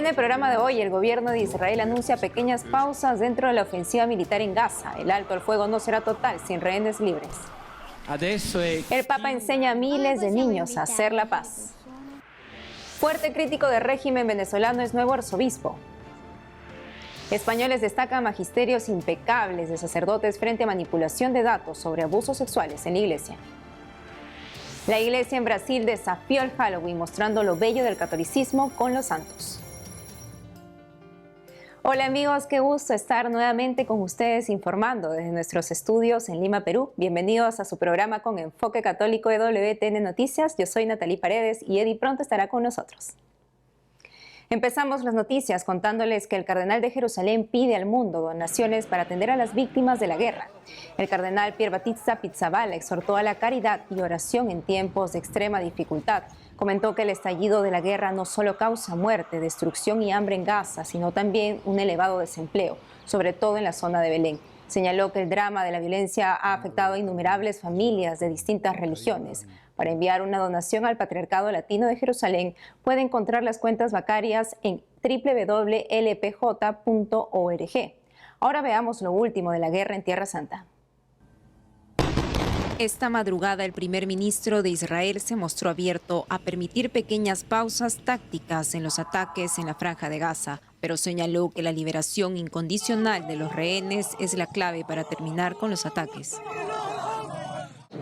En el programa de hoy, el gobierno de Israel anuncia pequeñas pausas dentro de la ofensiva militar en Gaza. El alto al fuego no será total sin rehenes libres. El Papa enseña a miles de niños a hacer la paz. Fuerte crítico del régimen venezolano es nuevo arzobispo. Españoles destacan magisterios impecables de sacerdotes frente a manipulación de datos sobre abusos sexuales en la iglesia. La iglesia en Brasil desafió el Halloween mostrando lo bello del catolicismo con los santos. Hola amigos, qué gusto estar nuevamente con ustedes informando desde nuestros estudios en Lima, Perú. Bienvenidos a su programa con enfoque católico de WTN Noticias. Yo soy Natalie Paredes y Eddie pronto estará con nosotros. Empezamos las noticias contándoles que el cardenal de Jerusalén pide al mundo donaciones para atender a las víctimas de la guerra. El cardenal Pier Battista Pizzaballa exhortó a la caridad y oración en tiempos de extrema dificultad. Comentó que el estallido de la guerra no solo causa muerte, destrucción y hambre en Gaza, sino también un elevado desempleo, sobre todo en la zona de Belén. Señaló que el drama de la violencia ha afectado a innumerables familias de distintas religiones. Para enviar una donación al Patriarcado Latino de Jerusalén, puede encontrar las cuentas bancarias en www.lpj.org. Ahora veamos lo último de la guerra en Tierra Santa. Esta madrugada, el primer ministro de Israel se mostró abierto a permitir pequeñas pausas tácticas en los ataques en la Franja de Gaza, pero señaló que la liberación incondicional de los rehenes es la clave para terminar con los ataques.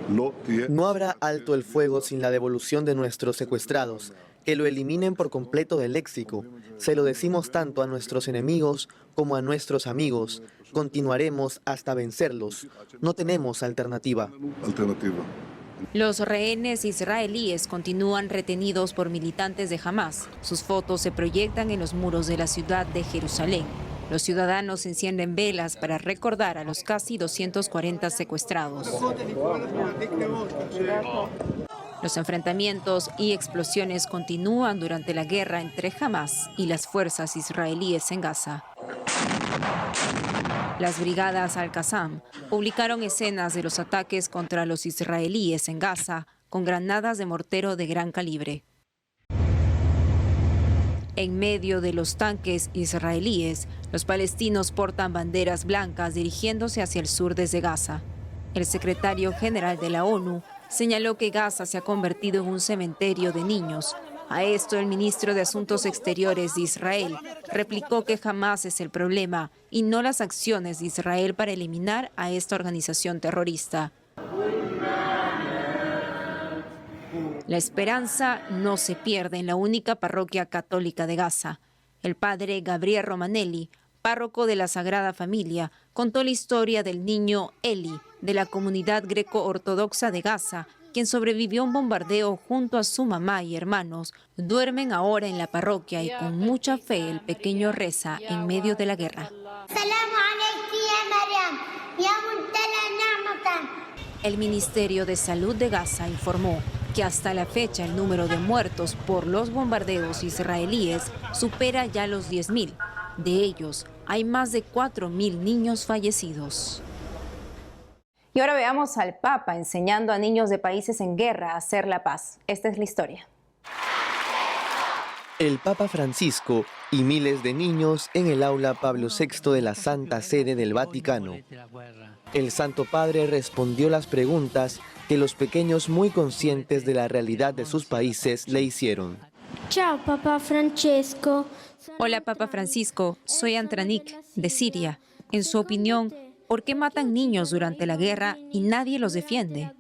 No habrá alto el fuego sin la devolución de nuestros secuestrados. Que lo eliminen por completo del léxico. Se lo decimos tanto a nuestros enemigos como a nuestros amigos. Continuaremos hasta vencerlos. No tenemos alternativa. Los rehenes israelíes continúan retenidos por militantes de Hamás. Sus fotos se proyectan en los muros de la ciudad de Jerusalén. Los ciudadanos encienden velas para recordar a los casi 240 secuestrados. Los enfrentamientos y explosiones continúan durante la guerra entre Hamás y las fuerzas israelíes en Gaza. Las brigadas Al-Qassam publicaron escenas de los ataques contra los israelíes en Gaza con granadas de mortero de gran calibre. En medio de los tanques israelíes, los palestinos portan banderas blancas dirigiéndose hacia el sur desde Gaza. El secretario general de la ONU señaló que Gaza se ha convertido en un cementerio de niños. A esto, el ministro de Asuntos Exteriores de Israel replicó que Hamás es el problema y no las acciones de Israel para eliminar a esta organización terrorista. La esperanza no se pierde en la única parroquia católica de Gaza. El padre Gabriel Romanelli, párroco de la Sagrada Familia, contó la historia del niño Eli, de la comunidad greco-ortodoxa de Gaza, quien sobrevivió a un bombardeo junto a su mamá y hermanos. Duermen ahora en la parroquia y con mucha fe el pequeño reza en medio de la guerra. El Ministerio de Salud de Gaza informó que hasta la fecha el número de muertos por los bombardeos israelíes supera ya los 10.000. De ellos, hay más de 4.000 niños fallecidos. Y ahora veamos al Papa enseñando a niños de países en guerra a hacer la paz. Esta es la historia. El Papa Francisco y miles de niños en el aula Pablo VI de la Santa Sede del Vaticano. El Santo Padre respondió las preguntas que los pequeños muy conscientes de la realidad de sus países le hicieron. Ciao, Papa Francesco. Hola, Papa Francisco. Soy Antranik, de Siria. En su opinión, ¿por qué matan niños durante la guerra y nadie los defiende?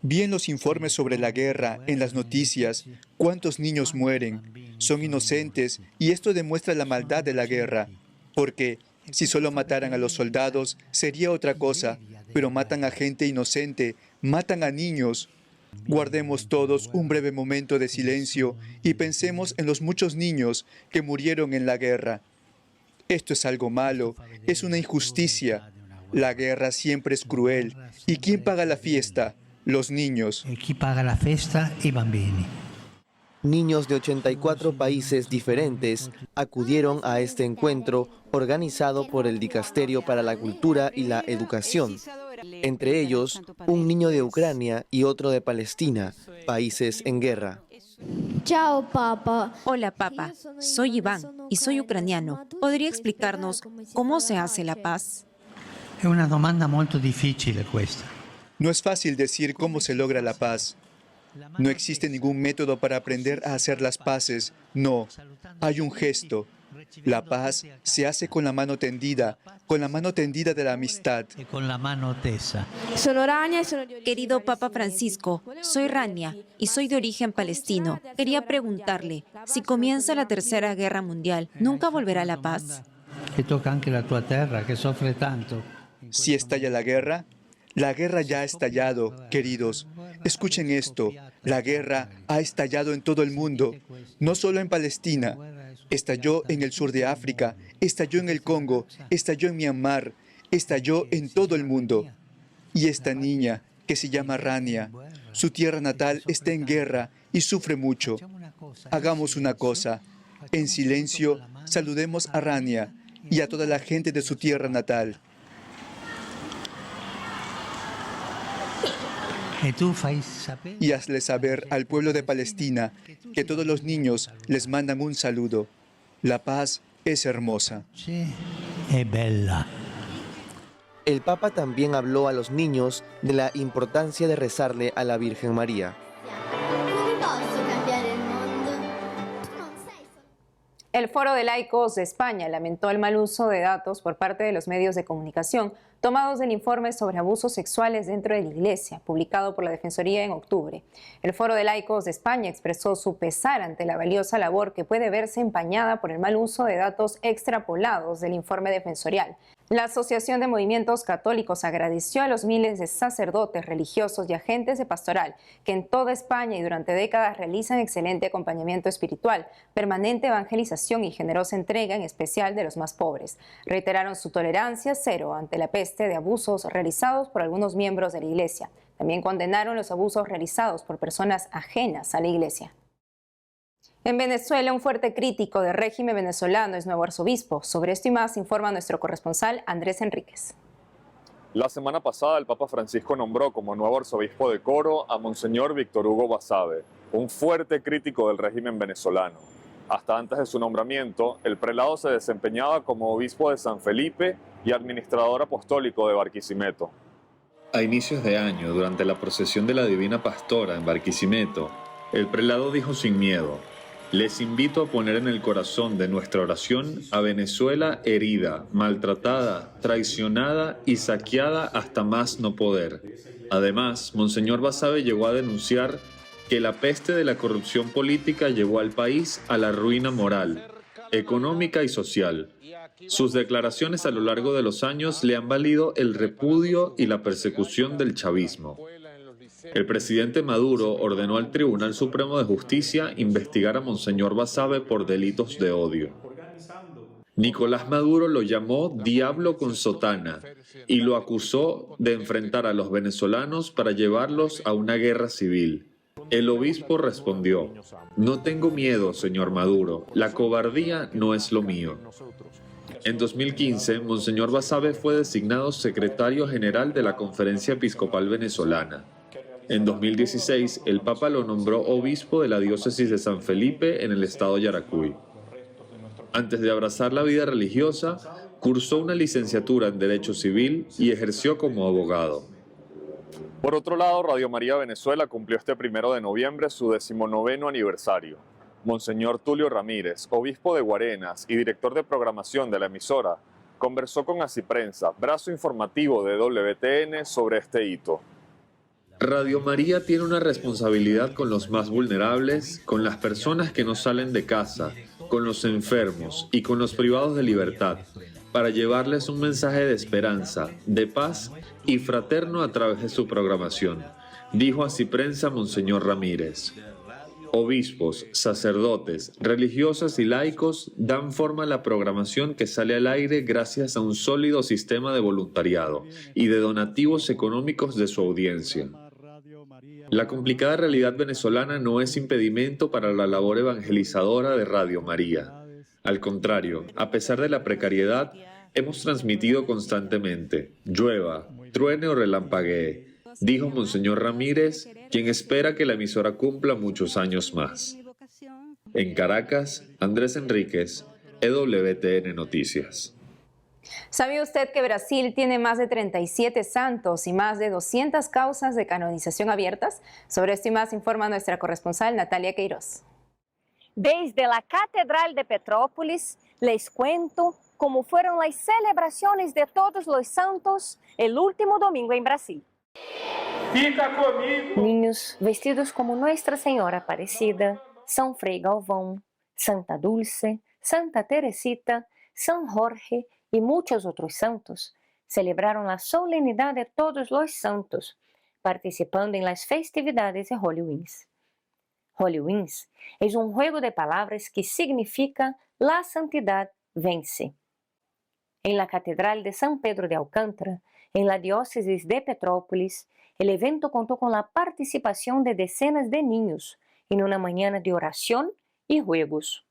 Vi en los informes sobre la guerra, en las noticias, cuántos niños mueren. Son inocentes y esto demuestra la maldad de la guerra. Porque si solo mataran a los soldados sería otra cosa, pero matan a gente inocente, matan a niños. Guardemos todos un breve momento de silencio y pensemos en los muchos niños que murieron en la guerra. Esto es algo malo, es una injusticia. La guerra siempre es cruel. ¿Y quién paga la fiesta? Los niños. ¿Y quién paga la fiesta? I bambini. Niños de 84 países diferentes acudieron a este encuentro organizado por el Dicasterio para la Cultura y la Educación. entre ellos un niño de Ucrania y otro de Palestina, países en guerra. Ciao Papa. Hola, Papa. Soy Iván y soy ucraniano. ¿Podría explicarnos cómo se hace la paz? È una domanda molto difficile questa. No es fácil decir cómo se logra la paz. No existe ningún método para aprender a hacer las paces. No, hay un gesto. La paz se hace con la mano tendida de la amistad. E con la mano tesa. Sono Rania e sono di origine Querido Papa Francisco, soy Rania y soy de origen palestino. Quería preguntarle, si comienza la Tercera Guerra Mundial, ¿nunca volverá la paz? Che tocca anche la tua terra, che soffre tanto. Si estalla la guerra ya ha estallado, queridos. Escuchen esto, la guerra ha estallado en todo el mundo, no solo en Palestina. Estalló en el sur de África, estalló en el Congo, estalló en Myanmar, estalló en todo el mundo. Y esta niña, que se llama Rania, su tierra natal está en guerra y sufre mucho. Hagamos una cosa, en silencio saludemos a Rania y a toda la gente de su tierra natal. E tu fai sapere Y hazle saber al pueblo de Palestina que todos los niños les mandan un saludo. La paz es hermosa. che è bella. El Papa también habló a los niños de la importancia de rezarle a la Virgen María. Come posso cambiare il mondo? Tu non sei solo... El Foro de Laicos de España lamentó el mal uso de datos por parte de los medios de comunicación tomados del informe sobre abusos sexuales dentro de la Iglesia, publicado por la Defensoría en octubre. El Foro de Laicos de España expresó su pesar ante la valiosa labor que puede verse empañada por el mal uso de datos extrapolados del informe defensorial. La Asociación de Movimientos Católicos agradeció a los miles de sacerdotes, religiosos y agentes de pastoral que en toda España y durante décadas realizan excelente acompañamiento espiritual, permanente evangelización y generosa entrega, en especial de los más pobres. Reiteraron su tolerancia cero ante la peste de abusos realizados por algunos miembros de la Iglesia. También condenaron los abusos realizados por personas ajenas a la Iglesia. En Venezuela, un fuerte crítico del régimen venezolano es nuevo arzobispo. Sobre esto y más informa nuestro corresponsal Andrés Enríquez. La semana pasada el Papa Francisco nombró como nuevo arzobispo de Coro a Monseñor Víctor Hugo Basabe, un fuerte crítico del régimen venezolano. Hasta antes de su nombramiento, el prelado se desempeñaba como obispo de San Felipe y administrador apostólico de Barquisimeto. A inicios de año, durante la procesión de la Divina Pastora en Barquisimeto, el prelado dijo sin miedo: les invito a poner en el corazón de nuestra oración a Venezuela herida, maltratada, traicionada y saqueada hasta más no poder. Además, Monseñor Basabe llegó a denunciar que la peste de la corrupción política llevó al país a la ruina moral, económica y social. Sus declaraciones a lo largo de los años le han valido el repudio y la persecución del chavismo. El presidente Maduro ordenó al Tribunal Supremo de Justicia investigar a Monseñor Basabe por delitos de odio. Nicolás Maduro lo llamó diablo con sotana y lo acusó de enfrentar a los venezolanos para llevarlos a una guerra civil. El obispo respondió: no tengo miedo, señor Maduro, la cobardía no es lo mío. En 2015, Monseñor Basabe fue designado secretario general de la Conferencia Episcopal Venezolana. En 2016, el Papa lo nombró obispo de la diócesis de San Felipe en el estado Yaracuy. Antes de abrazar la vida religiosa, cursó una licenciatura en Derecho Civil y ejerció como abogado. Por otro lado, Radio María Venezuela cumplió este 1 de noviembre su 19º aniversario. Monseñor Tulio Ramírez, obispo de Guarenas y director de programación de la emisora, conversó con Asiprensa, brazo informativo de WTN, sobre este hito. Radio María tiene una responsabilidad con los más vulnerables, con las personas que no salen de casa, con los enfermos y con los privados de libertad, para llevarles un mensaje de esperanza, de paz y fraterno a través de su programación, dijo Asiprensa Monseñor Ramírez. Obispos, sacerdotes, religiosas y laicos dan forma a la programación que sale al aire gracias a un sólido sistema de voluntariado y de donativos económicos de su audiencia. La complicada realidad venezolana no es impedimento para la labor evangelizadora de Radio María. Al contrario, a pesar de la precariedad, Hemos transmitido constantemente, llueva, truene o relampaguee, dijo Monseñor Ramírez, quien espera que la emisora cumpla muchos años más. En Caracas, Andrés Enríquez, EWTN Noticias. ¿Sabía usted que Brasil tiene más de 37 santos y más de 200 causas de canonización abiertas? Sobre esto y más informa nuestra corresponsal Natalia Queiroz. Desde la Catedral de Petrópolis, les cuento cómo fueron las celebraciones de todos los santos el último domingo en Brasil. Niños vestidos como Nuestra Señora Aparecida, São Frei Galvão, Santa Dulce, Santa Teresita, San Jorge y muchos otros santos celebraron la solemnidad de todos los santos, participando en las festividades de Halloween. Halloween es un juego de palabras que significa la santidad vence. En la Catedral de San Pedro de Alcántara, en la diócesis de Petrópolis, el evento contó con la participación de decenas de niños en una mañana de oración y juegos.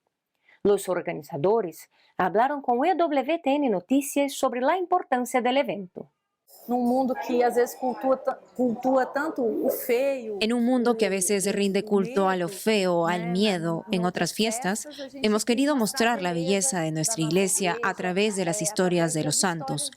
Los organizadores hablaron con EWTN Noticias sobre la importancia del evento. Mundo que a veces cultua tanto o feo. En un mundo que a veces rinde culto a lo feo, al miedo, en otras fiestas, hemos querido mostrar la belleza de nuestra iglesia a través de las historias de los santos.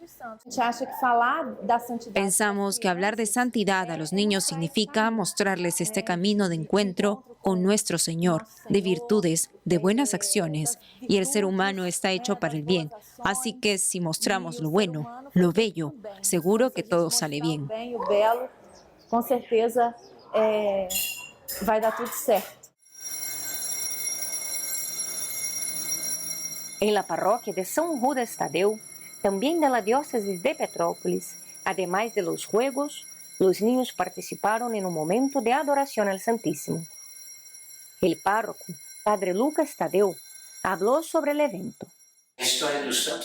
Pensamos que hablar de santidad a los niños significa mostrarles este camino de encuentro con nuestro Señor, de virtudes, de buenas acciones, y el ser humano está hecho para el bien. Así que si mostramos lo bueno, lo bello, seguro que todo sale bien. Con certeza vai dar tudo certo. En la parroquia de San Judas Tadeu, también de la diócesis de Petrópolis, además de los juegos, los niños participaron en un momento de adoración al Santísimo. El párroco, Padre Lucas Tadeu, habló sobre el evento.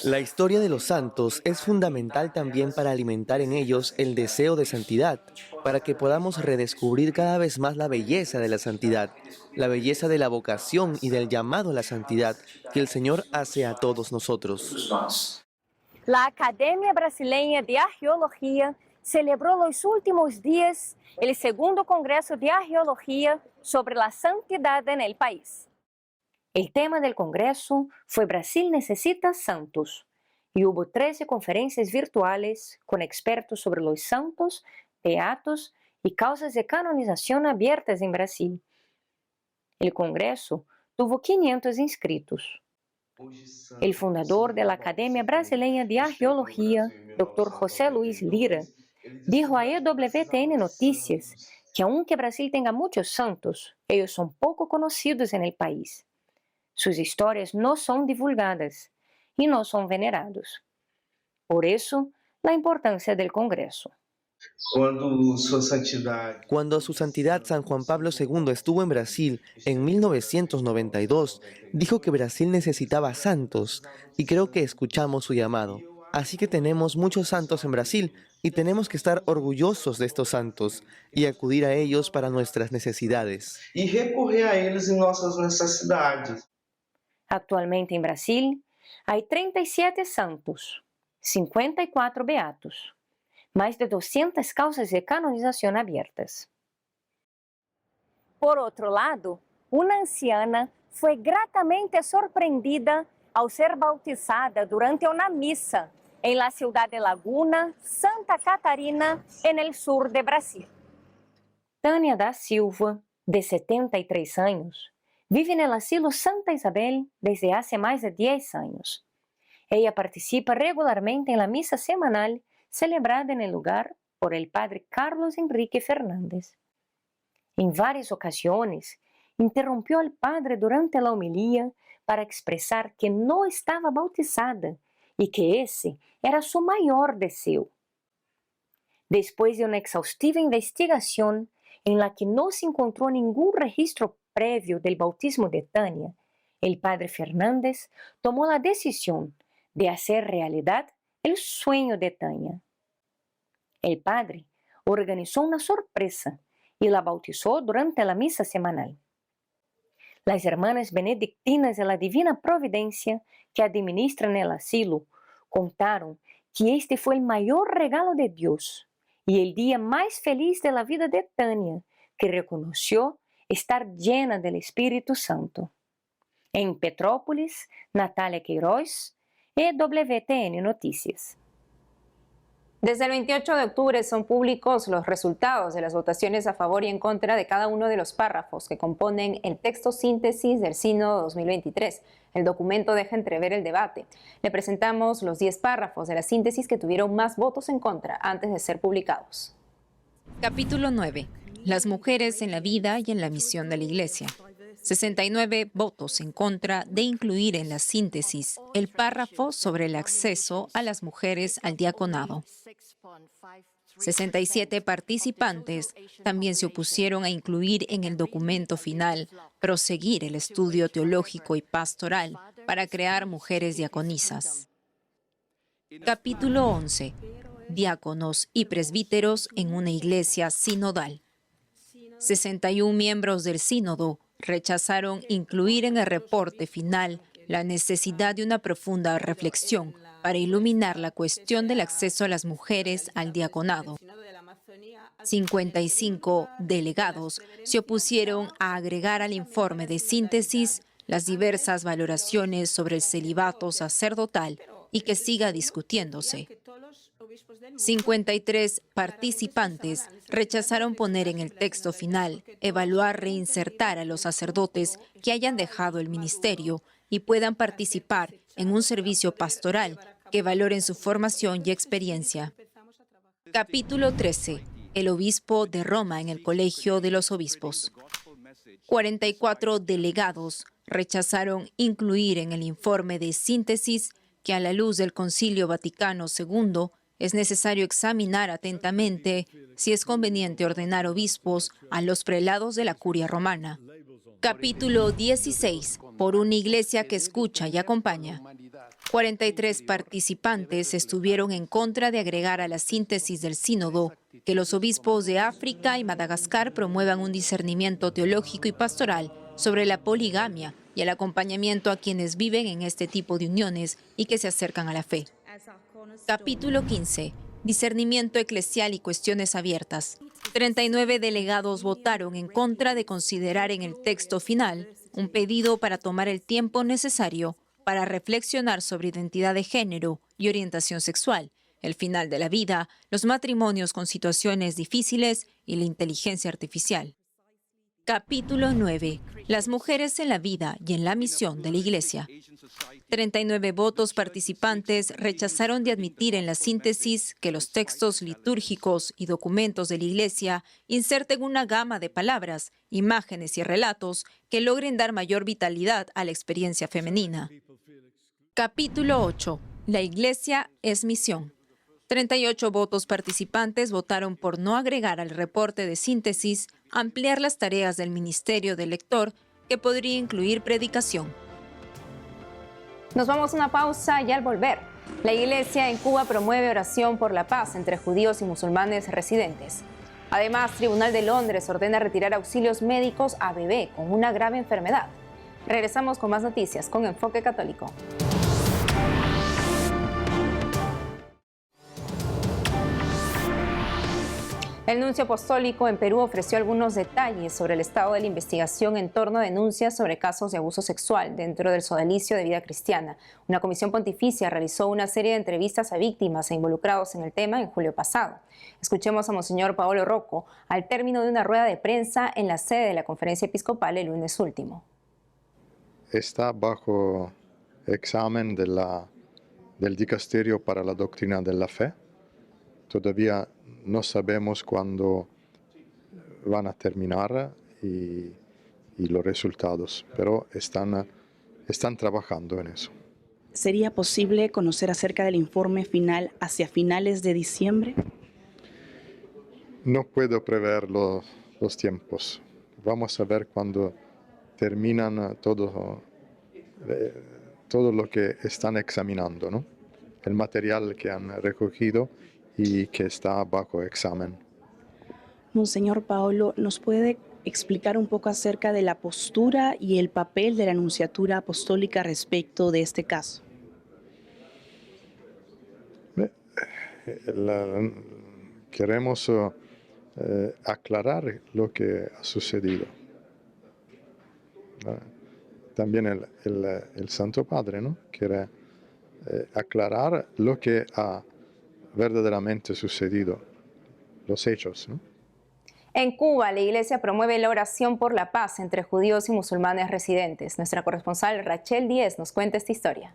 La historia de los santos es fundamental también para alimentar en ellos el deseo de santidad, para que podamos redescubrir cada vez más la belleza de la santidad, la belleza de la vocación y del llamado a la santidad que el Señor hace a todos nosotros. La Academia Brasileña de Arqueología celebró los últimos días el segundo Congreso de Arqueología sobre la santidad en el país. El tema del Congreso fue Brasil necesita santos y hubo 13 conferencias virtuales con expertos sobre los santos, beatos y causas de canonización abiertas en Brasil. El Congreso tuvo 500 inscritos. El fundador de la Academia Brasileña de Arqueología, Dr. José Luis Lira, dijo a EWTN Noticias que aunque Brasil tenga muchos santos, ellos son poco conocidos en el país. Sus historias no son divulgadas y no son venerados. Por eso, la importancia del Congreso. Cuando Su Santidad San Juan Pablo II estuvo en Brasil en 1992, dijo que Brasil necesitaba santos y creo que escuchamos su llamado. Así que tenemos muchos santos en Brasil y tenemos que estar orgullosos de estos santos y acudir a ellos para nuestras necesidades. Y recurrir a ellos en nuestras necesidades. Actualmente en Brasil hay 37 santos, 54 beatos, más de 200 causas de canonización abiertas. Por otro lado, una anciana fue gratamente sorprendida al ser bautizada durante una misa en la ciudad de Laguna, Santa Catarina, en el sur de Brasil. Tânia da Silva, de 73 años, vive en el asilo Santa Isabel desde hace más de 10 años. Ella participa regularmente en la misa semanal celebrada en el lugar por el padre Carlos Enrique Fernández. En varias ocasiones, interrumpió al padre durante la homilía para expresar que no estaba bautizada y que ese era su mayor deseo. Después de una exhaustiva investigación en la que no se encontró ningún registro previo del bautismo de Tânia, el padre Fernández tomó la decisión de hacer realidad el sueño de Tânia. El padre organizó una sorpresa y la bautizó durante la misa semanal. Las hermanas benedictinas de la Divina Providencia que administran el asilo Contaron que este fue el mayor regalo de Dios y el día más feliz de la vida de Tania, que reconoció estar llena del Espíritu Santo. En Petrópolis, Natalia Queiroz, EWTN Noticias. Desde el 28 de octubre son públicos los resultados de las votaciones a favor y en contra de cada uno de los párrafos que componen el texto síntesis del Sínodo 2023. El documento deja entrever el debate. Le presentamos los 10 párrafos de la síntesis que tuvieron más votos en contra antes de ser publicados. Capítulo 9. Las mujeres en la vida y en la misión de la Iglesia. 69 votos en contra de incluir en la síntesis el párrafo sobre el acceso a las mujeres al diaconado. 67 participantes también se opusieron a incluir en el documento final proseguir el estudio teológico y pastoral para crear mujeres diaconisas. Capítulo 11. Diáconos y presbíteros en una iglesia sinodal. 61 miembros del sínodo rechazaron incluir en el reporte final la necesidad de una profunda reflexión para iluminar la cuestión del acceso a las mujeres al diaconado. 55 delegados se opusieron a agregar al informe de síntesis las diversas valoraciones sobre el celibato sacerdotal y que siga discutiéndose. 53 participantes rechazaron poner en el texto final, evaluar, reinsertar a los sacerdotes que hayan dejado el ministerio y puedan participar en un servicio pastoral que valoren su formación y experiencia. Capítulo 13. El obispo de Roma en el Colegio de los Obispos. 44 delegados rechazaron incluir en el informe de síntesis que a la luz del Concilio Vaticano II es necesario examinar atentamente si es conveniente ordenar obispos a los prelados de la Curia Romana. Capítulo 16. Por una iglesia que escucha y acompaña. 43 participantes estuvieron en contra de agregar a la síntesis del sínodo que los obispos de África y Madagascar promuevan un discernimiento teológico y pastoral sobre la poligamia y el acompañamiento a quienes viven en este tipo de uniones y que se acercan a la fe. Capítulo 15. Discernimiento eclesial y cuestiones abiertas. 39 delegados votaron en contra de considerar en el texto final un pedido para tomar el tiempo necesario para reflexionar sobre identidad de género y orientación sexual, el final de la vida, los matrimonios con situaciones difíciles y la inteligencia artificial. Capítulo 9. Las mujeres en la vida y en la misión de la Iglesia. 39 votos participantes rechazaron de admitir en la síntesis que los textos litúrgicos y documentos de la Iglesia inserten una gama de palabras, imágenes y relatos que logren dar mayor vitalidad a la experiencia femenina. Capítulo 8. La Iglesia es misión. 38 votos participantes votaron por no agregar al reporte de síntesis ampliar las tareas del ministerio del lector, que podría incluir predicación. Nos vamos a una pausa y al volver, la Iglesia en Cuba promueve oración por la paz entre judíos y musulmanes residentes. Además, Tribunal de Londres ordena retirar auxilios médicos a bebé con una grave enfermedad. Regresamos con más noticias con Enfoque Católico. El nuncio apostólico en Perú ofreció algunos detalles sobre el estado de la investigación en torno a denuncias sobre casos de abuso sexual dentro del sodalicio de Vida Cristiana. Una comisión pontificia realizó una serie de entrevistas a víctimas e involucrados en el tema en julio pasado. Escuchemos a Monseñor Paolo Rocco al término de una rueda de prensa en la sede de la Conferencia Episcopal el lunes último. Está bajo examen del Dicasterio para la Doctrina de la Fe. Todavía no sabemos cuándo van a terminar y los resultados, pero están trabajando en eso. ¿Sería posible conocer acerca del informe final hacia finales de diciembre? No puedo prever los tiempos. Vamos a ver cuando terminan todo lo que están examinando, ¿no? El material que han recogido y que está bajo examen. Monseñor Paolo, ¿nos puede explicar un poco acerca de la postura y el papel de la Nunciatura Apostólica respecto de este caso? queremos aclarar lo que ha sucedido. También el Santo Padre, ¿no?, quiere aclarar lo que ha verdaderamente sucedido, los hechos, ¿no? En Cuba, la Iglesia promueve la oración por la paz entre judíos y musulmanes residentes. Nuestra corresponsal Rachel Díez nos cuenta esta historia.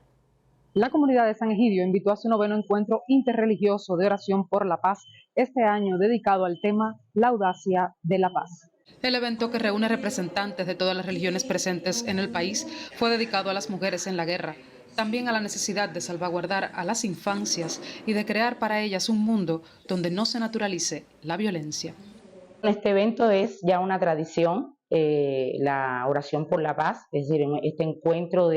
La comunidad de San Egidio invitó a su noveno encuentro interreligioso de oración por la paz, este año dedicado al tema La audacia de la paz. El evento, que reúne representantes de todas las religiones presentes en el país, fue dedicado a las mujeres en la guerra, también a la necesidad de salvaguardar a las infancias y de crear para ellas un mundo donde no se naturalice la violencia. Este evento es ya una tradición, la oración por la paz, es decir, este encuentro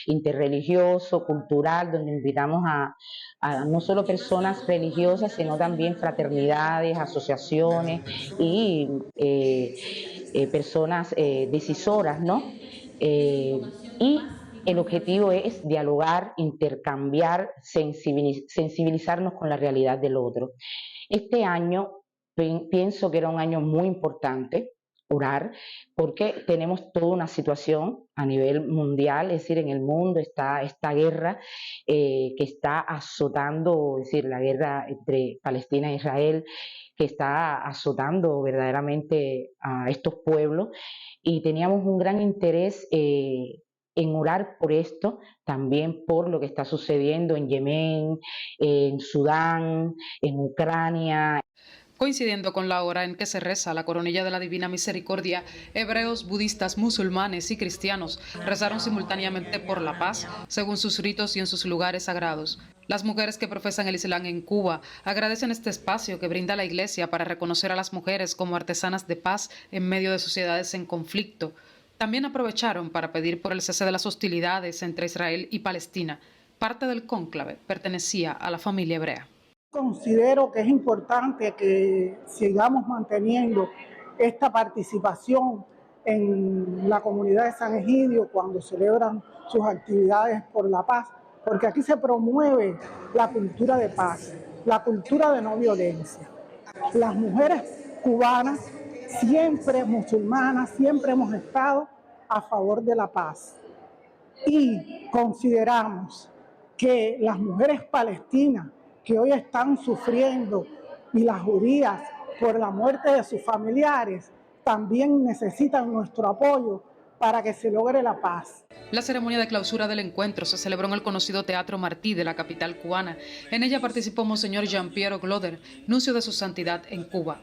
interreligioso, cultural, donde invitamos a no solo personas religiosas, sino también fraternidades, asociaciones y personas decisoras, ¿no? Y el objetivo es dialogar, intercambiar, sensibilizarnos con la realidad del otro. Este año pienso que era un año muy importante, orar, porque tenemos toda una situación a nivel mundial, es decir, en el mundo está esta guerra que está azotando, es decir, la guerra entre Palestina e Israel, que está azotando verdaderamente a estos pueblos, y teníamos un gran interés en orar por esto, también por lo que está sucediendo en Yemen, en Sudán, en Ucrania. Coincidiendo con la hora en que se reza la coronilla de la Divina Misericordia, hebreos, budistas, musulmanes y cristianos rezaron simultáneamente por la paz, según sus ritos y en sus lugares sagrados. Las mujeres que profesan el Islam en Cuba agradecen este espacio que brinda la Iglesia para reconocer a las mujeres como artesanas de paz en medio de sociedades en conflicto. También aprovecharon para pedir por el cese de las hostilidades entre Israel y Palestina. Parte del cónclave pertenecía a la familia hebrea. Considero que es importante que sigamos manteniendo esta participación en la comunidad de San Egidio cuando celebran sus actividades por la paz, porque aquí se promueve la cultura de paz, la cultura de no violencia. Las mujeres cubanas, siempre musulmanas, siempre hemos estado a favor de la paz, y consideramos que las mujeres palestinas que hoy están sufriendo y las judías por la muerte de sus familiares también necesitan nuestro apoyo para que se logre la paz. La ceremonia de clausura del encuentro se celebró en el conocido Teatro Martí de la capital cubana. En ella participó Monseñor Jean-Pierre Gloder, nuncio de su santidad en Cuba.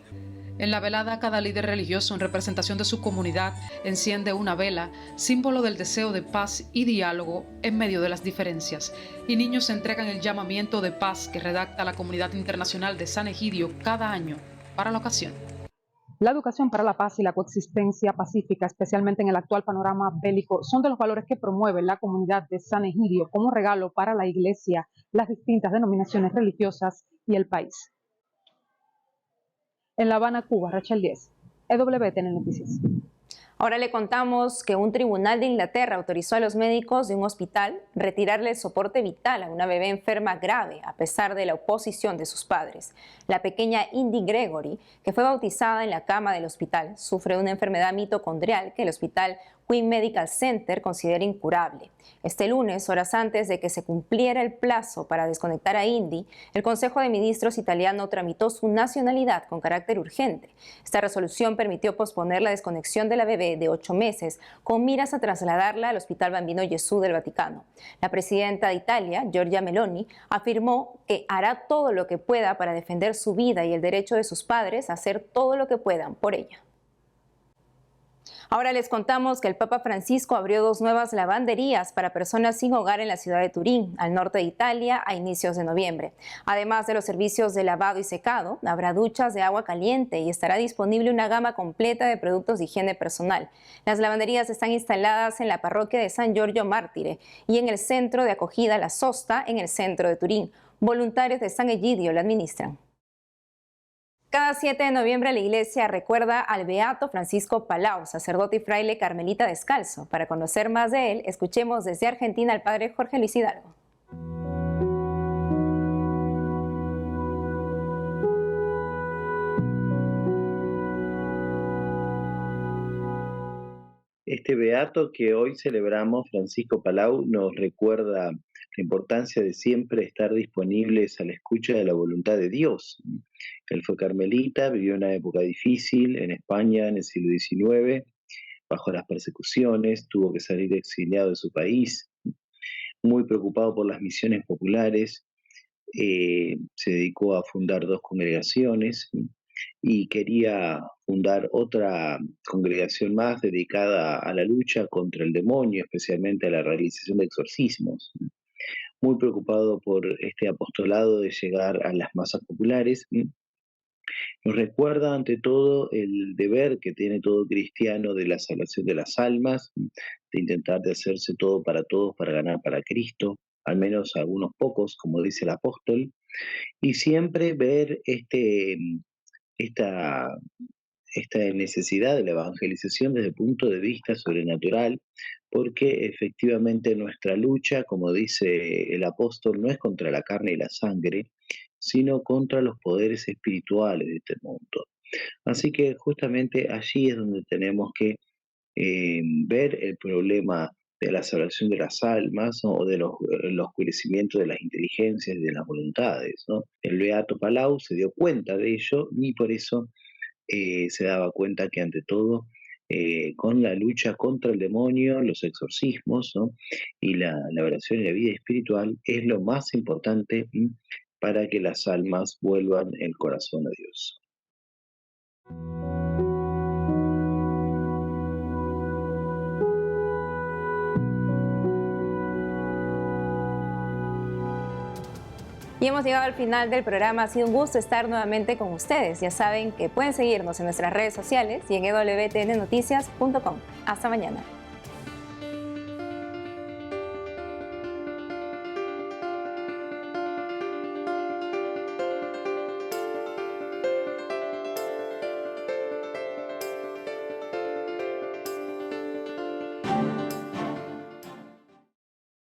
En la velada, cada líder religioso en representación de su comunidad enciende una vela, símbolo del deseo de paz y diálogo en medio de las diferencias. Y niños entregan el llamamiento de paz que redacta la comunidad internacional de San Egidio cada año para la ocasión. La educación para la paz y la coexistencia pacífica, especialmente en el actual panorama bélico, son de los valores que promueve la comunidad de San Egidio como regalo para la Iglesia, las distintas denominaciones religiosas y el país. En La Habana, Cuba, Rachel Díez, EWTN Noticias. Ahora le contamos que un tribunal de Inglaterra autorizó a los médicos de un hospital retirarle el soporte vital a una bebé enferma grave a pesar de la oposición de sus padres. La pequeña Indy Gregory, que fue bautizada en la cama del hospital, sufre una enfermedad mitocondrial que el hospital Queen Medical Center considera incurable. Este lunes, horas antes de que se cumpliera el plazo para desconectar a Indy, el Consejo de Ministros italiano tramitó su nacionalidad con carácter urgente. Esta resolución permitió posponer la desconexión de la bebé de 8 meses con miras a trasladarla al Hospital Bambino Gesù del Vaticano. La presidenta de Italia, Giorgia Meloni, afirmó que hará todo lo que pueda para defender su vida y el derecho de sus padres a hacer todo lo que puedan por ella. Ahora les contamos que el Papa Francisco abrió 2 nuevas lavanderías para personas sin hogar en la ciudad de Turín, al norte de Italia, a inicios de noviembre. Además de los servicios de lavado y secado, habrá duchas de agua caliente y estará disponible una gama completa de productos de higiene personal. Las lavanderías están instaladas en la parroquia de San Giorgio Mártire y en el centro de acogida La Sosta, en el centro de Turín. Voluntarios de San Egidio la administran. Cada 7 de noviembre la Iglesia recuerda al beato Francisco Palau, sacerdote y fraile carmelita descalzo. Para conocer más de él, escuchemos desde Argentina al padre Jorge Luis Hidalgo. Este beato que hoy celebramos, Francisco Palau, nos recuerda la importancia de siempre estar disponibles a la escucha de la voluntad de Dios. Él fue carmelita, vivió una época difícil en España en el siglo XIX, bajo las persecuciones, tuvo que salir exiliado de su país, muy preocupado por las misiones populares, se dedicó a fundar 2 congregaciones y quería fundar otra congregación más dedicada a la lucha contra el demonio, especialmente a la realización de exorcismos. Muy preocupado por este apostolado de llegar a las masas populares. Nos recuerda ante todo el deber que tiene todo cristiano de la salvación de las almas, de intentar de hacerse todo para todos para ganar para Cristo, al menos algunos pocos, como dice el apóstol, y siempre ver esta necesidad de la evangelización desde el punto de vista sobrenatural, porque efectivamente nuestra lucha, como dice el apóstol, no es contra la carne y la sangre, sino contra los poderes espirituales de este mundo. Así que justamente allí es donde tenemos que ver el problema de la salvación de las almas, ¿no? O de el oscurecimiento de las inteligencias y de las voluntades, ¿no? El beato Palau se dio cuenta de ello y por eso se daba cuenta que ante todo con la lucha contra el demonio, los exorcismos, ¿no? Y la oración y la vida espiritual es lo más importante para que las almas vuelvan el corazón a Dios. Y hemos llegado al final del programa. Ha sido un gusto estar nuevamente con ustedes. Ya saben que pueden seguirnos en nuestras redes sociales y en ewtnnoticias.com. Hasta mañana.